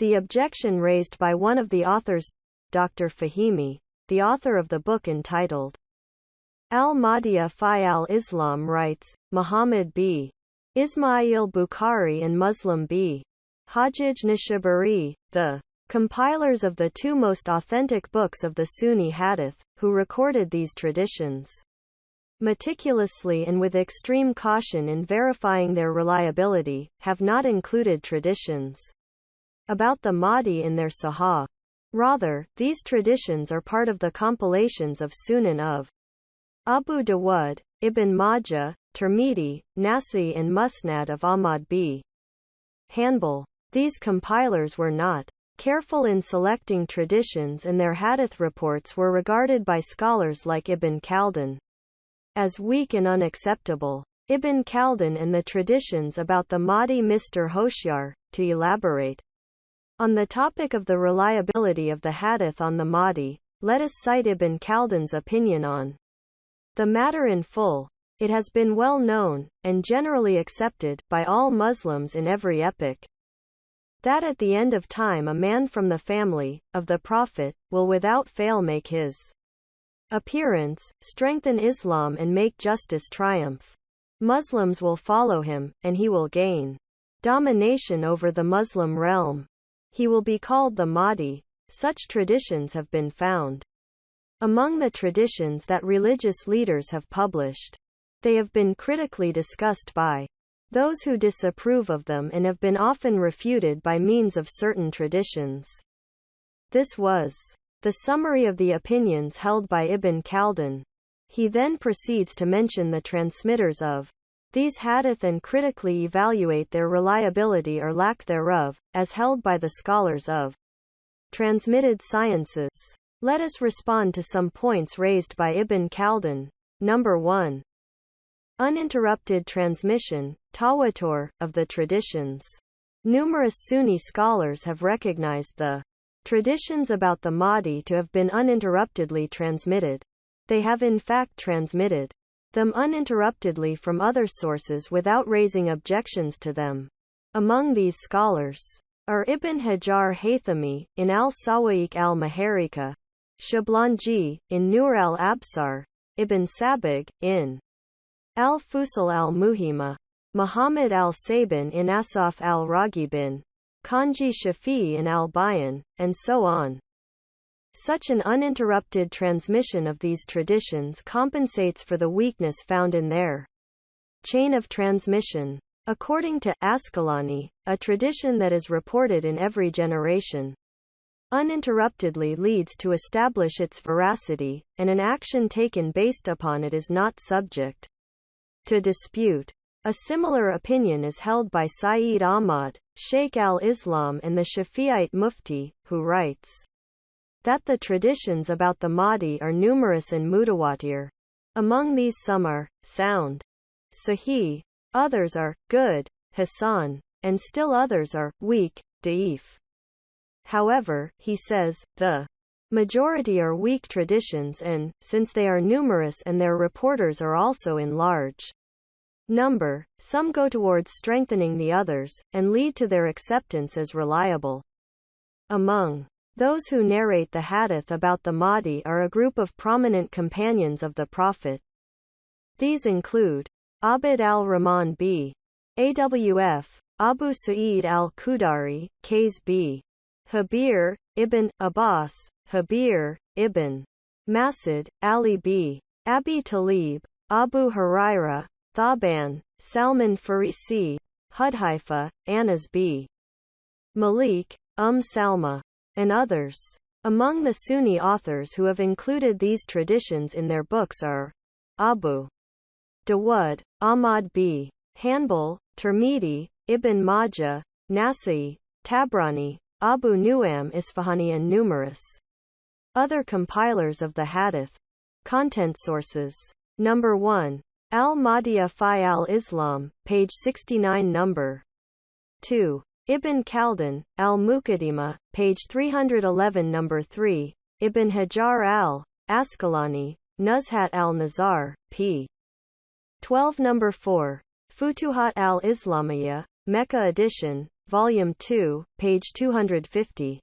The objection raised by one of the authors, Dr. Fahimi, the author of the book entitled Al-Mahdiyya fi al-Islam, writes, Muhammad b. Ismail Bukhari and Muslim b. Hajjaj Nishaburi, the compilers of the two most authentic books of the Sunni hadith, who recorded these traditions meticulously and with extreme caution in verifying their reliability, have not included traditions about the Mahdi in their Sahih. Rather, these traditions are part of the compilations of Sunan of Abu Dawud, Ibn Majah, Tirmidhi, Nasa'i and Musnad of Ahmad b. Hanbal. These compilers were not careful in selecting traditions, and their hadith reports were regarded by scholars like Ibn Khaldun as weak and unacceptable. Ibn Khaldun and the traditions about the Mahdi. Mr. Hoshyar, to elaborate on the topic of the reliability of the hadith on the Mahdi, let us cite Ibn Khaldun's opinion on the matter in full. It has been well known, and generally accepted, by all Muslims in every epoch, that at the end of time a man from the family of the Prophet will without fail make his appearance, strengthen Islam and make justice triumph. Muslims will follow him, and he will gain domination over the Muslim realm. He will be called the Mahdi. Such traditions have been found among the traditions that religious leaders have published. They have been critically discussed by those who disapprove of them and have been often refuted by means of certain traditions. This was the summary of the opinions held by Ibn Khaldun. He then proceeds to mention the transmitters of these hadith and critically evaluate their reliability or lack thereof, as held by the scholars of transmitted sciences. Let us respond to some points raised by Ibn Khaldun. Number 1. Uninterrupted transmission, tawatur, of the traditions. Numerous Sunni scholars have recognized the traditions about the Mahdi to have been uninterruptedly transmitted. They have in fact transmitted them uninterruptedly from other sources without raising objections to them. Among these scholars are Ibn Hajar Haythami, in al-Sawa'iq al-Maharika, Shablanji, in Nur al-Absar, Ibn Sabig, in al-Fusul al-Muhimma, Muhammad al-Sabin in Asaf al-Raghibin, Kanji Shafi'i in al-Bayan, and so on. Such an uninterrupted transmission of these traditions compensates for the weakness found in their chain of transmission. According to Asqalani, a tradition that is reported in every generation uninterruptedly leads to establish its veracity, and an action taken based upon it is not subject to dispute. A similar opinion is held by Sayyid Ahmad, Sheikh al-Islam and the Shafi'ite Mufti, who writes that the traditions about the Mahdi are numerous and mutawatir. Among these some are sound, sahih, others are good, hasan, and still others are weak, da'if. However, he says, the majority are weak traditions and, since they are numerous and their reporters are also in large number, some go towards strengthening the others, and lead to their acceptance as reliable. Among those who narrate the hadith about the Mahdi are a group of prominent companions of the Prophet. These include Abd al-Rahman b. Awf, Abu Sa'id al-Khudari, Qays b. Habir, Ibn Abbas, Habir, Ibn Masud, Ali b. Abi Talib, Abu Huraira, Thaban, Salman Farisi, Hudhaifa, Anas b. Malik, Salma, and others. Among the Sunni authors who have included these traditions in their books are Abu Dawud, Ahmad b. Hanbal, Tirmidhi, Ibn Majah, Nasa'i, Tabrani, Abu Nu'am Isfahani and numerous other compilers of the hadith. Content sources. Number 1. Al-Mahdiyya fi al-Islam, page 69. Number 2. Ibn Khaldun, al-Muqaddimah, page 311. Number 3. Ibn Hajar al-Asqalani, Nuzhat al-Nazar, p. 12. Number 4. Futuhat al-Islamiyya, Mecca edition, Volume 2, page 250.